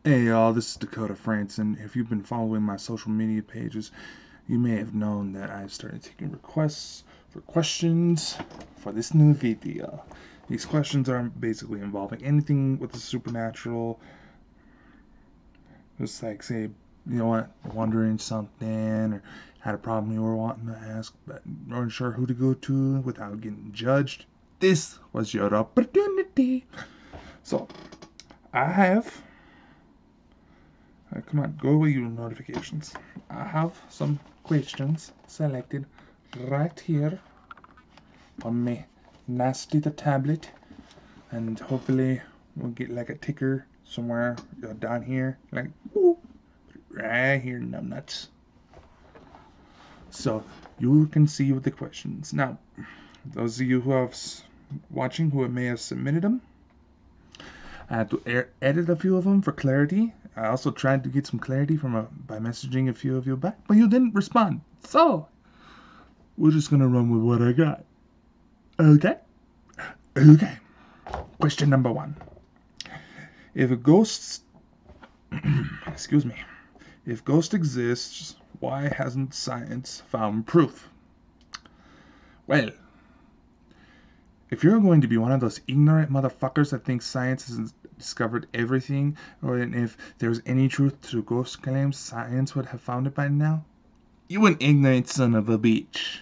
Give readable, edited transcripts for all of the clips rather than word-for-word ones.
Hey y'all, this is Dakota Franson. If you've been following my social media pages, you may have known that I started taking requests for questions for this new video. These questions are basically involving anything with the supernatural. Just like, say, you know what, wondering something, or had a problem you were wanting to ask, but weren't sure who to go to without getting judged. This was your opportunity. So, I have come on, go away, you notifications. I have some questions selected right here on my nasty tablet, and hopefully we'll get like a ticker somewhere down here, like ooh, right here, numbnuts. So you can see with the questions. Now, those of you who have watching who may have submitted them, I had to edit a few of them for clarity. I also tried to get some clarity by messaging a few of you back, but you didn't respond. So, we're just gonna run with what I got. Okay? Okay. Question number 1. If a ghost... excuse me. If ghost exists, why hasn't science found proof? Well, if you're going to be one of those ignorant motherfuckers that thinks science has discovered everything, or if there's any truth to ghost claims, science would have found it by now, you an ignorant son of a bitch.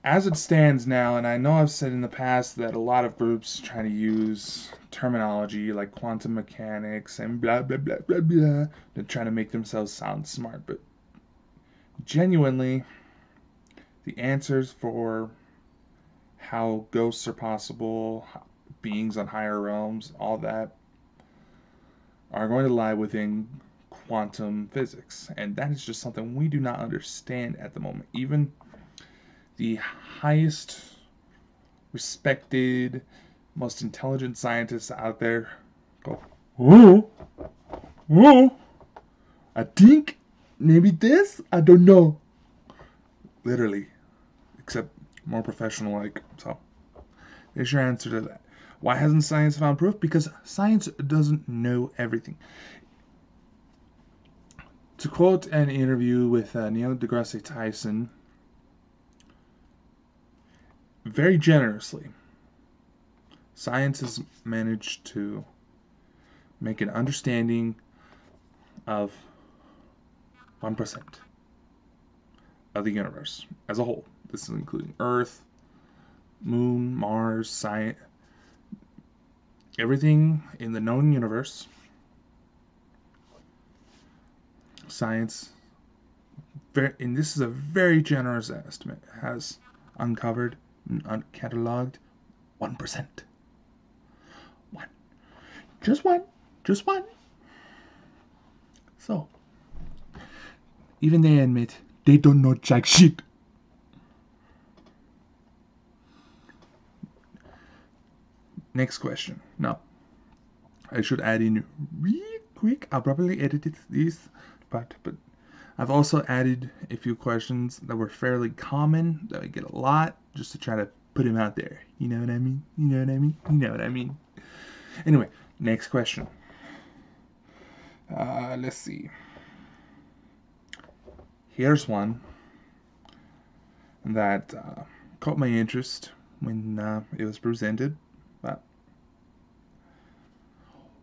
As it stands now, and I know I've said in the past that a lot of groups try to use terminology like quantum mechanics and blah blah blah blah blah to try to make themselves sound smart, but genuinely, the answers for how ghosts are possible, beings on higher realms, all that, are going to lie within quantum physics. And that is just something we do not understand at the moment. Even the highest respected, most intelligent scientists out there go, oh, I think maybe this, I don't know. Literally, except more professional like. So there's your answer to that. Why hasn't science found proof? Because science doesn't know everything. To quote an interview with Neil deGrasse Tyson, very generously, science has managed to make an understanding of 1% of the universe as a whole. This is including Earth, Moon, Mars, science, everything in the known universe. Science, and this is a very generous estimate, has uncovered and cataloged 1%. One. Just one. Just one. So, even they admit they don't know jack shit. Next question. Now, I should add in real quick. I'll probably edit these, but I've also added a few questions that were fairly common, that I get a lot, just to try to put them out there. You know what I mean? You know what I mean? You know what I mean? Anyway, next question. Let's see. Here's one that caught my interest when it was presented. But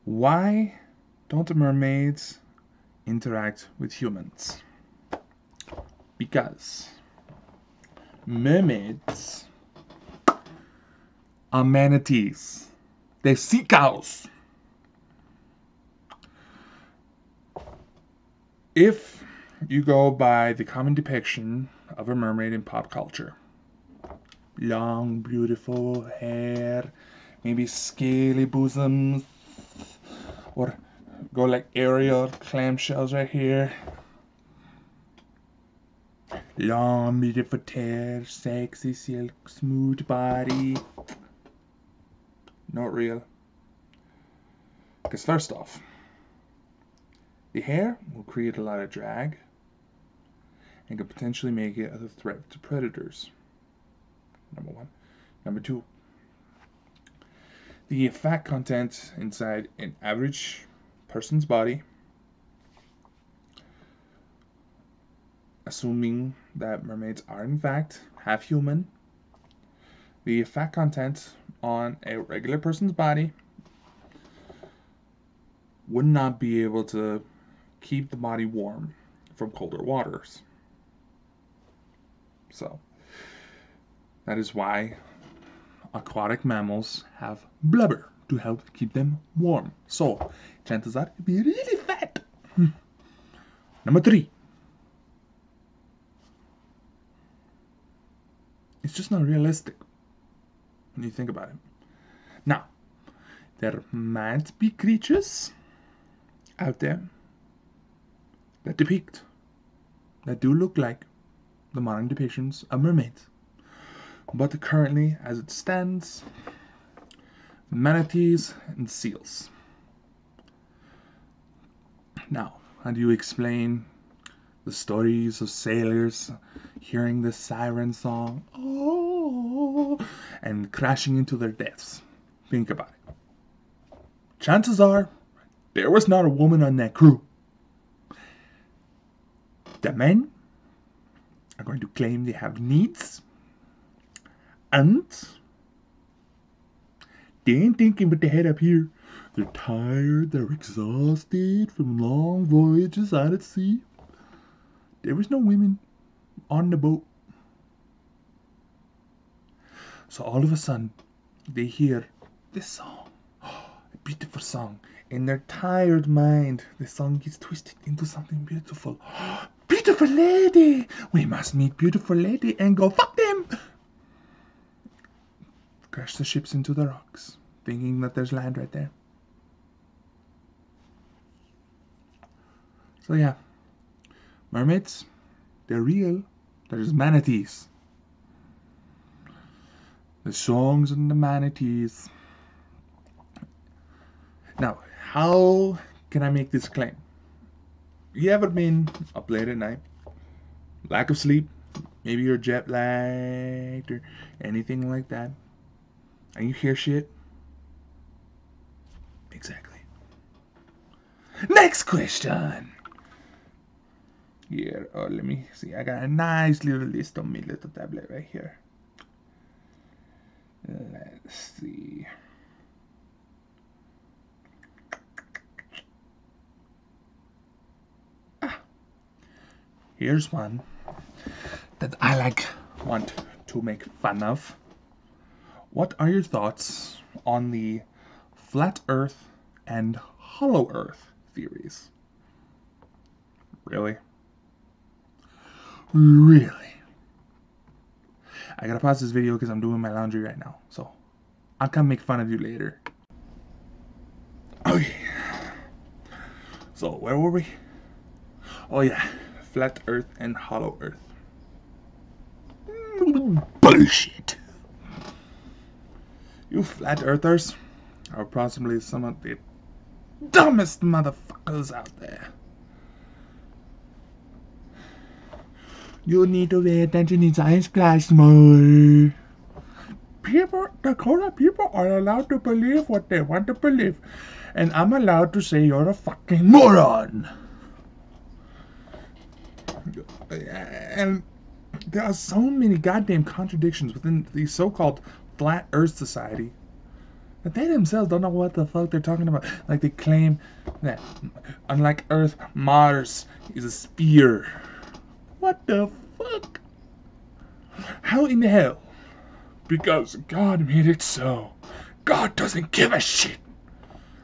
why don't mermaids interact with humans? Because mermaids are manatees. They're sea cows. If you go by the common depiction of a mermaid in pop culture, long, beautiful hair, maybe scaly bosoms, or go like Ariel clamshells right here. Long, beautiful hair, sexy silk, smooth body. Not real. Because first off, the hair will create a lot of drag and could potentially make it a threat to predators. Number 1. Number 2, The fat content inside an average person's body, assuming that mermaids are in fact half human, the fat content on a regular person's body would not be able to keep the body warm from colder waters. So, that is why aquatic mammals have blubber to help keep them warm. So, chances are you'll be really fat. Number 3. It's just not realistic when you think about it. Now, there might be creatures out there that do look like the modern depictions of mermaids. But currently, as it stands, manatees and seals. Now, how do you explain the stories of sailors hearing the siren song, oh, and crashing into their deaths? Think about it. Chances are, there was not a woman on that crew. The men are going to claim they have needs, and they ain't thinking with their head up here. They're tired, they're exhausted from long voyages out at sea. There was no women on the boat. So all of a sudden, they hear this song, a beautiful song. In their tired mind, the song gets twisted into something beautiful. Beautiful lady! We must meet beautiful lady and go fuck them! Crash the ships into the rocks, thinking that there's land right there. So yeah, mermaids, they're real. There's manatees. The songs and the manatees. Now, how can I make this claim? You ever been up late at night? Lack of sleep? Maybe you're jet lagged or anything like that. And you hear shit? Exactly. Next question. Here, oh, let me see. I got a nice little list on my little tablet right here. Let's see. Here's one that I want to make fun of. What are your thoughts on the flat Earth and hollow Earth theories? Really? Really? I gotta pause this video because I'm doing my laundry right now. So, I'll come make fun of you later. Okay. So, where were we? Oh yeah. Flat Earth and hollow Earth. Bullshit. You flat earthers are possibly some of the dumbest motherfuckers out there. You need to pay attention in science class more. Dakota people are allowed to believe what they want to believe. And I'm allowed to say you're a fucking moron. And there are so many goddamn contradictions within the so-called Flat Earth Society that they themselves don't know what the fuck they're talking about. Like they claim that, unlike Earth, Mars is a sphere. What the fuck? How in the hell? Because God made it so. God doesn't give a shit.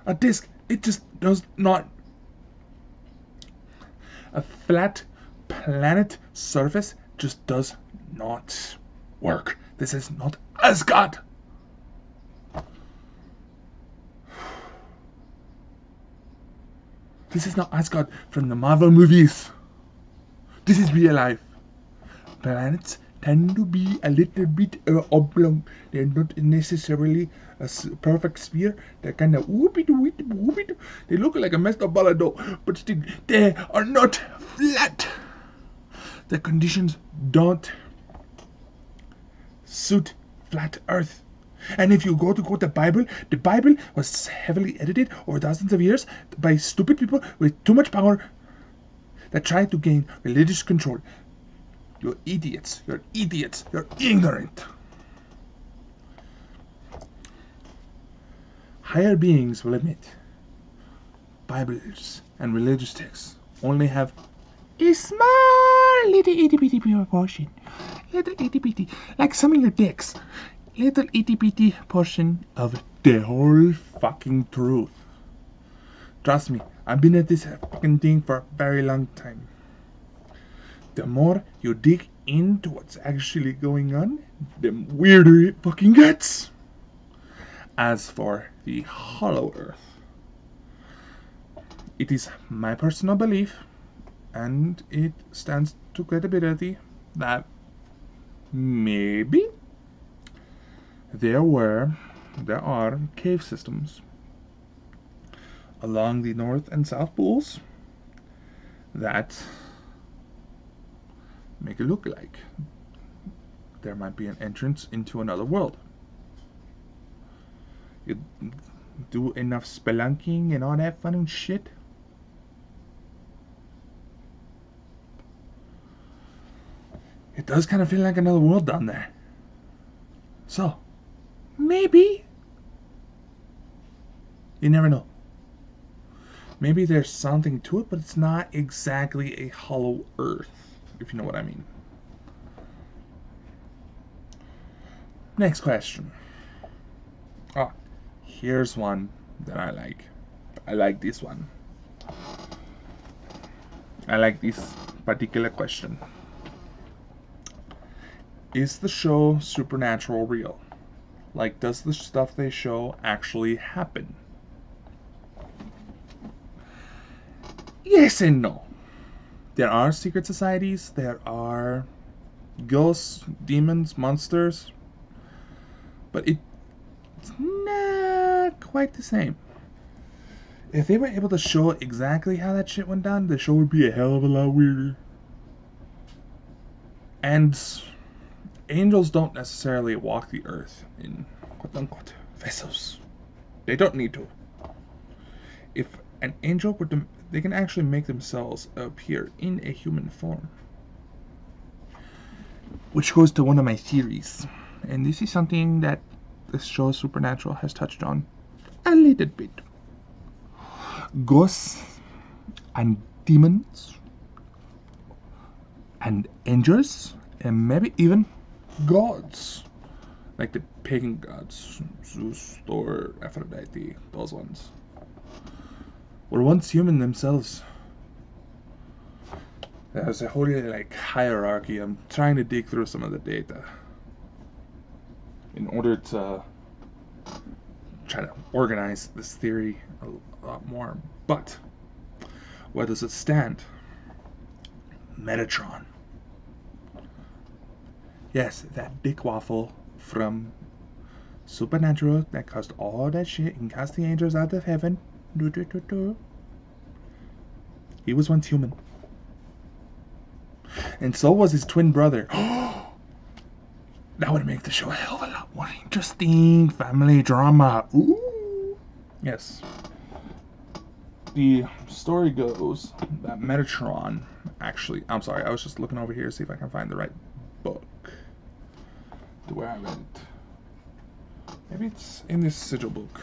A disc, it just does not. A flat planet surface just does not work. This is not Asgard. This is not Asgard from the Marvel movies. This is real life. Planets tend to be a little bit oblong. They're not necessarily a perfect sphere. They're kind of whoopie-doo. They look like a messed up ball of dough, but still, they are not flat. The conditions don't suit flat Earth. And if you go to quote the Bible was heavily edited over thousands of years by stupid people with too much power that tried to gain religious control. You're idiots. You're idiots. You're ignorant. Higher beings will admit Bibles and religious texts only have a small little itty bitty portion. Little itty bitty. Like some of your dicks. Little itty bitty portion of the whole fucking truth. Trust me, I've been at this fucking thing for a very long time. The more you dig into what's actually going on, the weirder it fucking gets. As for the hollow earth, it is my personal belief, and it stands to credibility, that maybe there are cave systems along the North and South Poles that make it look like there might be an entrance into another world. You do enough spelunking and all that fun and shit, it does kind of feel like another world down there. So, maybe, you never know. Maybe there's something to it, but it's not exactly a hollow earth, if you know what I mean. Next question. Oh, here's one that I like. I like this one. I like this particular question. Is the show Supernatural real? Like, does the stuff they show actually happen? Yes and no. There are secret societies, there are ghosts, demons, monsters, but it's not quite the same. If they were able to show exactly how that shit went down, the show would be a hell of a lot weirder. And angels don't necessarily walk the earth in quote-unquote vessels. They don't need to. If an angel were to, they can actually make themselves appear in a human form. Which goes to one of my theories. And this is something that this show Supernatural has touched on a little bit. Ghosts and demons and angels and maybe even gods, like the pagan gods, Zeus, Thor, Aphrodite, those ones, were once human themselves. There's a whole like hierarchy. I'm trying to dig through some of the data in order to try to organize this theory a lot more. But where does it stand? Metatron. Yes, that dick waffle from Supernatural that caused all that shit and cast the angels out of heaven. He was once human. And so was his twin brother. That would make the show a hell of a lot more interesting. Family drama. Ooh. Yes. The story goes that Metatron actually... I'm sorry, I was just looking over here to see if I can find the right book to where I read it. Maybe it's in this sigil book.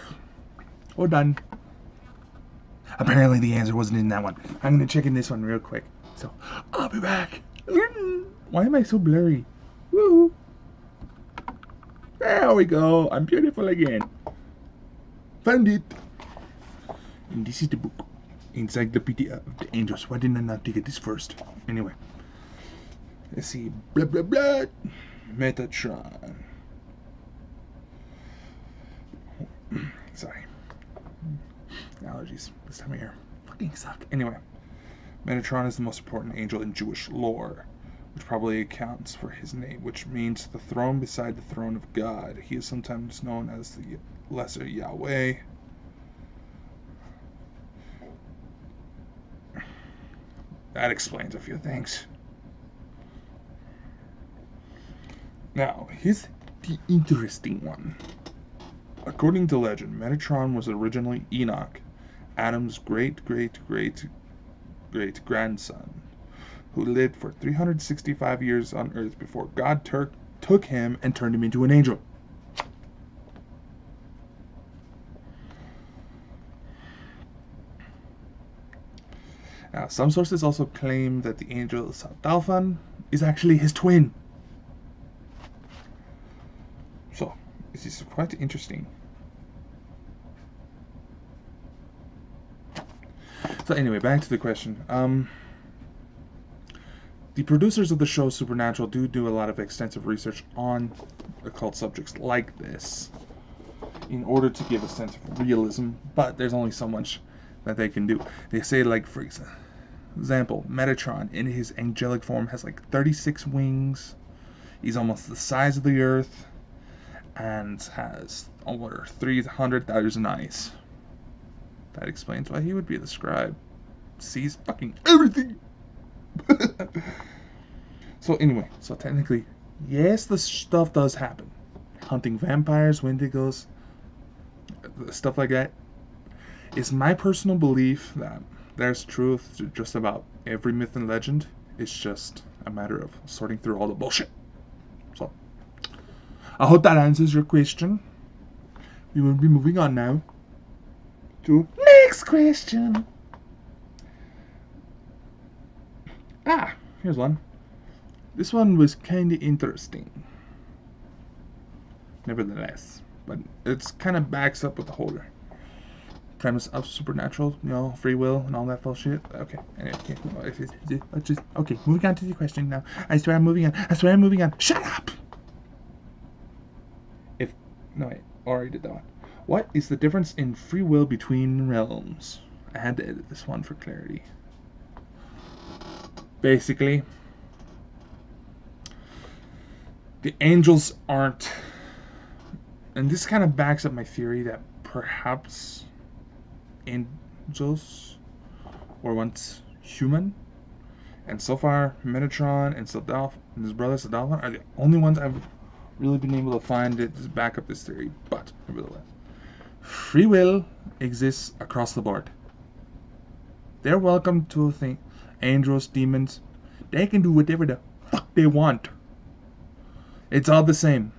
We're done. Apparently the answer wasn't in that one. I'm going to check in this one real quick. So, I'll be back. Why am I so blurry? Woo! There we go. I'm beautiful again. Found it. And this is the book. Encyclopedia of the Angels. Why didn't I not dig at this first? Anyway. Let's see. Blah, blah, blah. Metatron. Sorry. Allergies this time of year fucking suck. Anyway. Metatron is the most important angel in Jewish lore, which probably accounts for his name, which means the throne beside the throne of God. He is sometimes known as the Lesser Yahweh. That explains a few things. Now, here's the interesting one. According to legend, Metatron was originally Enoch, Adam's great-great-great-great-grandson, who lived for 365 years on Earth before God took him and turned him into an angel. Now, some sources also claim that the angel Sathalfan is actually his twin. So, this is quite interesting. So anyway, back to the question. The producers of the show Supernatural do a lot of extensive research on occult subjects like this in order to give a sense of realism, but there's only so much that they can do. They say, like, for example, Metatron in his angelic form has like 36 wings. He's almost the size of the Earth and has over 300,000 eyes. That explains why he would be the scribe. Sees fucking everything. So anyway, so technically, yes, the stuff does happen. Hunting vampires, wendigos, stuff like that. It's my personal belief that there's truth to just about every myth and legend. It's just a matter of sorting through all the bullshit. So, I hope that answers your question. We will be moving on now to next question. Here's one. This one was kind of interesting, nevertheless, but it's kind of backs up with the whole premise of Supernatural, you know, free will and all that bullshit. Okay, okay, moving on to the question now. I swear I'm moving on. Shut up! No, wait, already did that one. What is the difference in free will between realms? I had to edit this one for clarity. Basically, the angels aren't, and this kind of backs up my theory that perhaps angels were once human, and so far Metatron and Sadalf and his brother Sadalfan are the only ones I've really been able to find it to back up this theory. But nevertheless, free will exists across the board. They're welcome to think. Angels, demons, they can do whatever the fuck they want. It's all the same.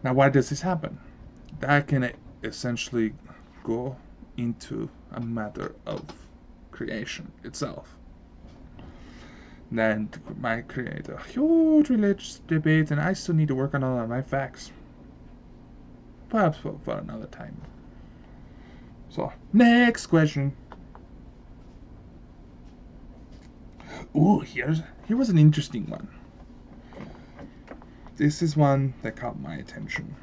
Now, why does this happen? That can essentially go into a matter of creation itself. That might create a huge religious debate, and I still need to work on all of my facts. Perhaps for another time. So, next question. Ooh, here was an interesting one. This is one that caught my attention.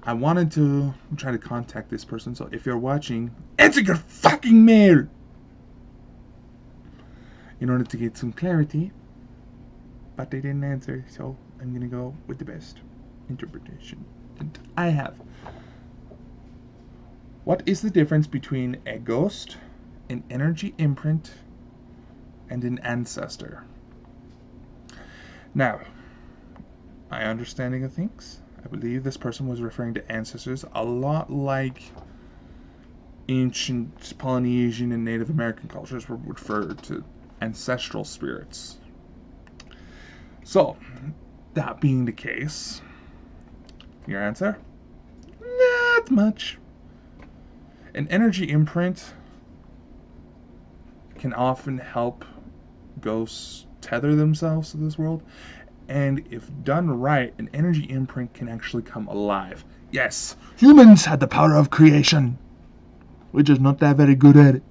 I wanted to try to contact this person, so if you're watching, answer your fucking mail! In order to get some clarity, but they didn't answer, so I'm gonna go with the best interpretation that I have. What is the difference between a ghost, an energy imprint, and an ancestor? Now, my understanding of things, I believe this person was referring to ancestors a lot like ancient Polynesian and Native American cultures were referred to ancestral spirits. So, that being the case, your answer? Not much. An energy imprint can often help ghosts tether themselves to this world, and if done right, an energy imprint can actually come alive. Yes, humans had the power of creation. We're just not that very good at it.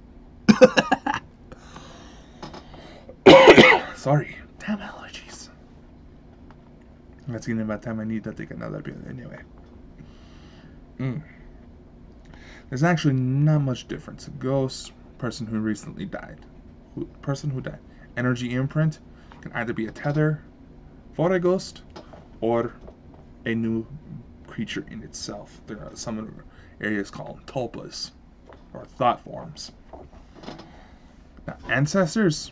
Sorry, damn allergies. That's getting about time I need to take another pill anyway. There's actually not much difference. A ghost, person who recently died. Person who died. Energy imprint can either be a tether for a ghost or a new creature in itself. There are some areas called tulpas or thought forms. Now, ancestors,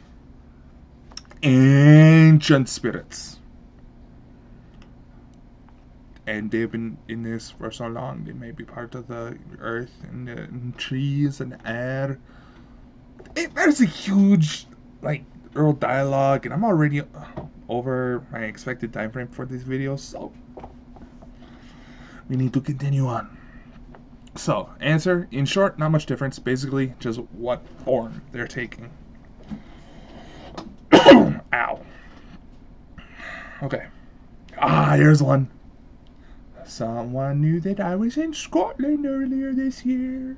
ancient spirits. and they've been in this for so long. They may be part of the earth and the trees and the air. There's a huge, like, real dialogue, and I'm already over my expected time frame for this video, so we need to continue on. So, answer, in short, not much difference. Basically, just what form they're taking. Ow. Okay. Here's one. Someone knew that I was in Scotland earlier this year.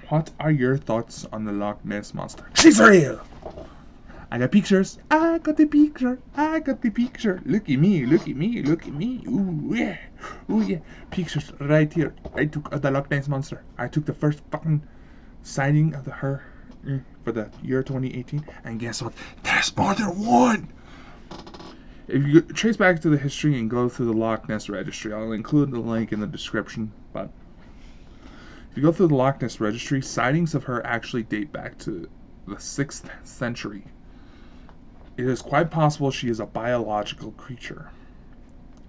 What are your thoughts on the Loch Ness Monster? She's real! I got pictures. I got the picture. Look at me. Ooh, yeah. Ooh, yeah. Pictures right here. I took of the Loch Ness Monster. I took the first fucking sighting of her for the year 2018. And guess what? There's more than one! If you trace back to the history and go through the Loch Ness registry, I'll include the link in the description, but if you go through the Loch Ness registry, sightings of her actually date back to the 6th century. It is quite possible she is a biological creature.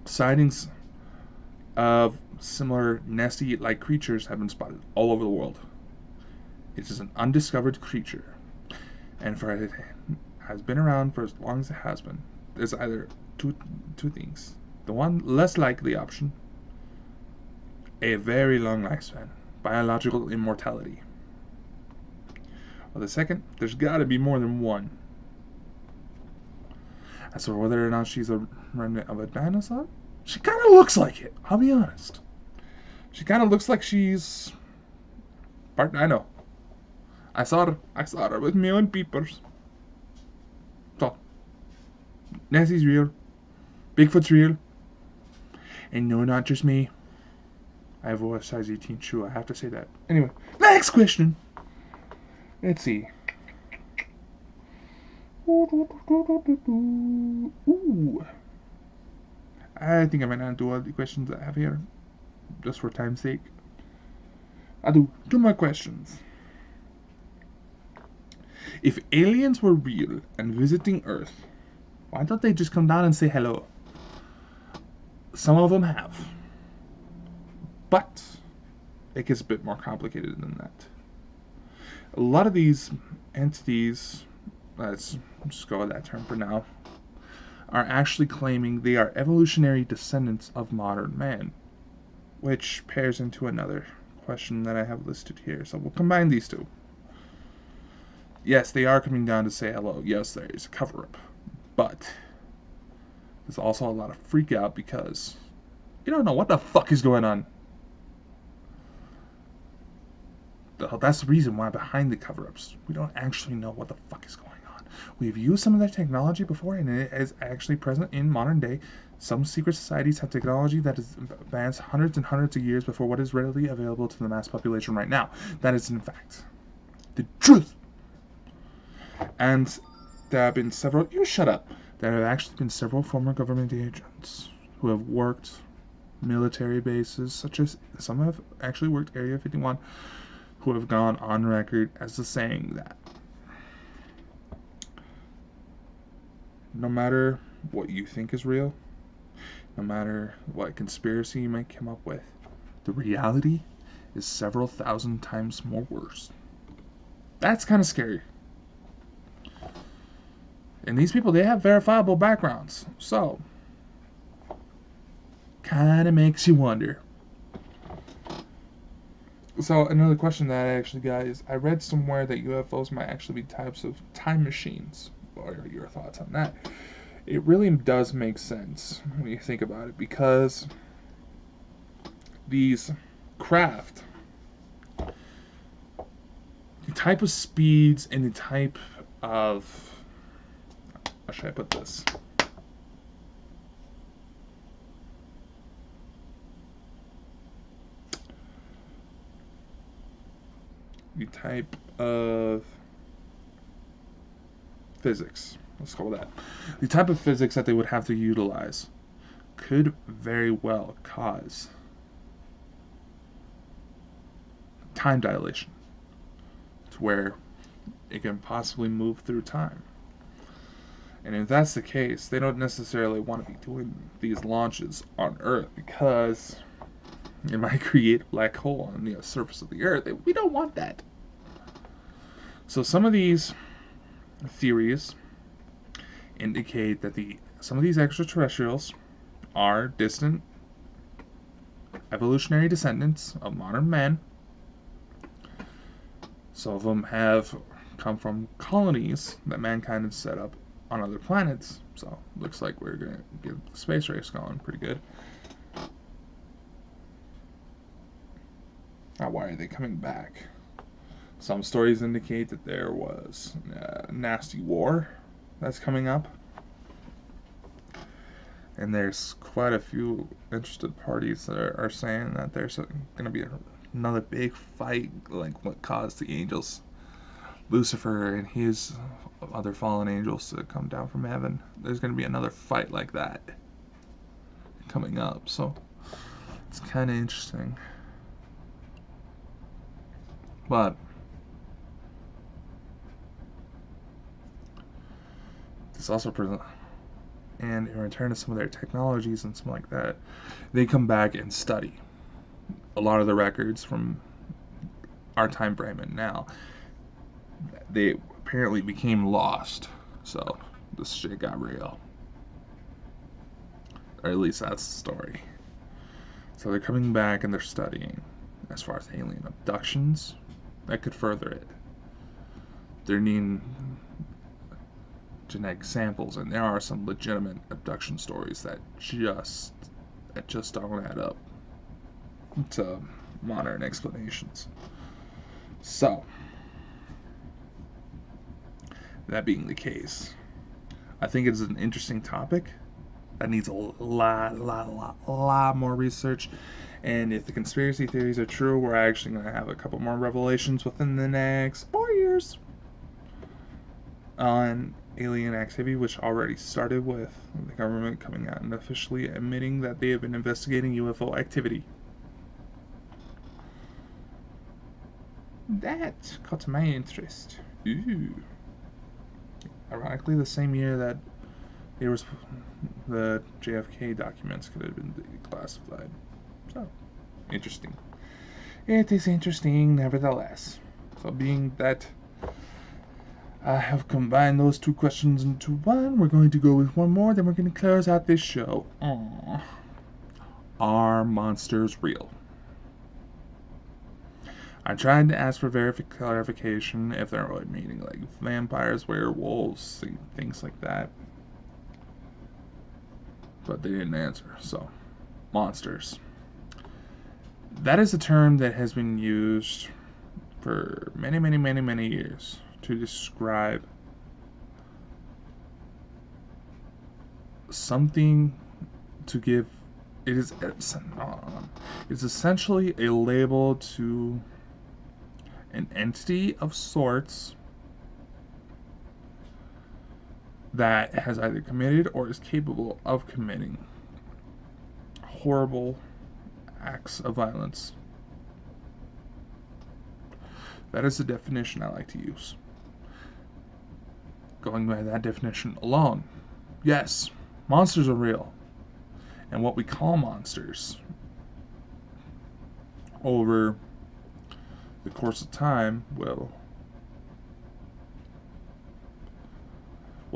Sightings of similar Nessie-like creatures have been spotted all over the world. It is an undiscovered creature, and for it has been around for as long as it has been. There's either two things. The one less likely option, a very long lifespan, biological immortality. Or the second, there's got to be more than one. As for whether or not she's a remnant of a dinosaur, she kind of looks like it, I'll be honest. She kind of looks like she's part dino. I saw her with my own peepers. So, Nessie's real. Bigfoot's real. And no, not just me. I have a size 18 shoe, I have to say that. Anyway, next question. Let's see. Ooh. I think I might not do all the questions I have here, just for time's sake. I'll do 2 more questions. If aliens were real and visiting Earth, why don't they just come down and say hello? Some of them have. But it gets a bit more complicated than that. A lot of these entities, let's just go with that term for now, are actually claiming they are evolutionary descendants of modern man, which pairs into another question that I have listed here. So we'll combine these two. Yes, they are coming down to say hello. Yes, there is a cover-up. But there's also a lot of freak out because you don't know what the fuck is going on. That's the reason why behind the cover-ups. We don't actually know what the fuck is going on. We've used some of that technology before, and it is actually present in modern day. Some secret societies have technology that is advanced hundreds and hundreds of years before what is readily available to the mass population right now. That is, in fact, the truth. And there have been several... You shut up. There have actually been several former government agents who have worked military bases, such as... Some have actually worked Area 51, who have gone on record as the saying that no matter what you think is real, no matter what conspiracy you might come up with, the reality is several thousand times more worse. That's kind of scary. And these people, they have verifiable backgrounds, so kind of makes you wonder. So another question that I actually got is, I read somewhere that UFOs might actually be types of time machines. What are your thoughts on that? It really does make sense when you think about it, because these craft, the type of speeds and the type of, how should I put this? The type of physics, let's call that. The type of physics that they would have to utilize could very well cause time dilation to where it can possibly move through time. And if that's the case, they don't necessarily want to be doing these launches on Earth because it might create a black hole on the surface of the Earth. We don't want that. So some of these theories indicate that some of these extraterrestrials are distant evolutionary descendants of modern men. Some of them have come from colonies that mankind has set up on other planets. So looks like we're going to get the space race going pretty good. Now, why are they coming back? Some stories indicate that there was a nasty war that's coming up. And there's quite a few interested parties that are saying that there's going to be another big fight, like what caused the angels, Lucifer and his other fallen angels, to come down from heaven. There's going to be another fight like that coming up. So it's kind of interesting. But this also and in return to some of their technologies and something like that, they come back and study a lot of the records from our time frame and now. They apparently became lost, so this shit got real. Or at least that's the story. So they're coming back and they're studying as far as alien abductions that could further it. They're needing genetic samples, and there are some legitimate abduction stories that just don't add up to modern explanations. So, that being the case, I think it's an interesting topic that needs a lot more research. And if the conspiracy theories are true, we're actually going to have a couple more revelations within the next 4 years on alien activity, which already started with the government coming out and officially admitting that they have been investigating UFO activity. That caught my interest. Ooh. Ironically, the same year that the JFK documents could have been declassified. So, interesting. It is interesting, nevertheless. So, being that I have combined those two questions into one, we're going to go with one more, then we're going to close out this show. Aww. Are monsters real? I tried to ask for clarification if they're really meaning like vampires, werewolves, things like that. But they didn't answer. So, monsters. That is a term that has been used for many years to describe something, to give it's essentially a label to an entity of sorts that has either committed or is capable of committing horrible acts of violence. That is the definition I like to use. Going by that definition alone, yes, monsters are real. And what we call monsters over the course of time will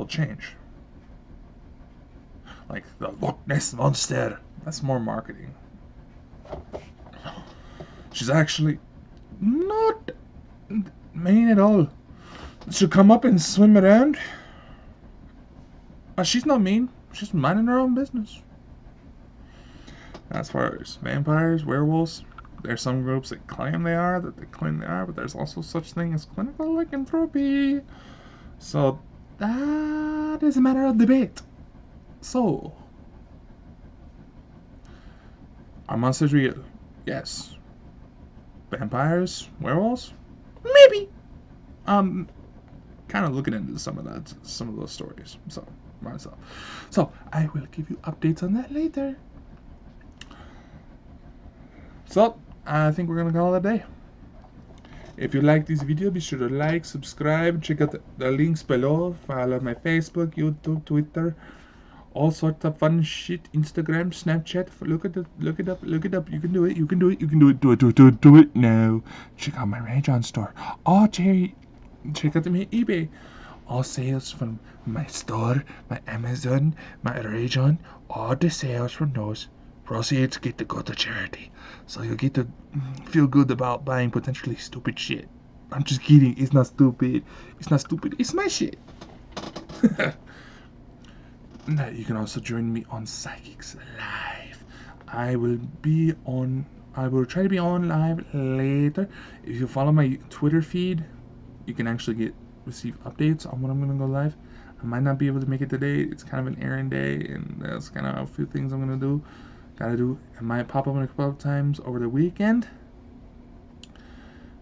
change. Like the Loch Ness Monster, that's more marketing. She's actually not mean at all. She'll come up and swim around. She's not mean. She's minding her own business. As far as vampires, werewolves, there's some groups that claim they are, but there's also such thing as clinical lycanthropy. So that is a matter of debate. So, are monsters real? Yes. Vampires, werewolves, maybe. Kind of looking into some of those stories. So myself. So I will give you updates on that later. So I think we're gonna call it a day. If you like this video, be sure to like, subscribe, check out the links below. Follow my Facebook, YouTube, Twitter, all sorts of fun shit. Instagram, Snapchat. Look it up. You can do it. Do it now. Check out my Rajon store. Oh, Jerry, check out my eBay. All sales from my store, my Amazon, my Rajon. All the sales from those proceeds get to go to charity. So you get to feel good about buying potentially stupid shit. I'm just kidding. It's not stupid. It's my shit. Now you can also join me on Psychics Live. I will try to be on live later. If you follow my Twitter feed, you can actually receive updates on when I'm gonna go live. I might not be able to make it today. It's kind of an errand day, and that's kind of a few things I'm gonna do. It might pop up a couple of times over the weekend.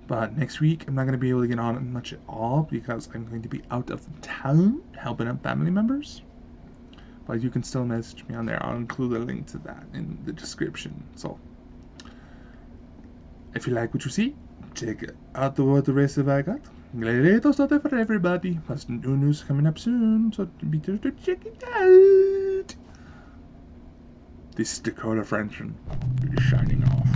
But next week, I'm not going to be able to get on much at all because I'm going to be out of town helping out family members. But you can still message me on there. I'll include a link to that in the description. So, if you like what you see, check out the rest of I got. Little stuff for everybody. Plus new news coming up soon, so be sure to check it out. This is Dakota Frenchman, shining off.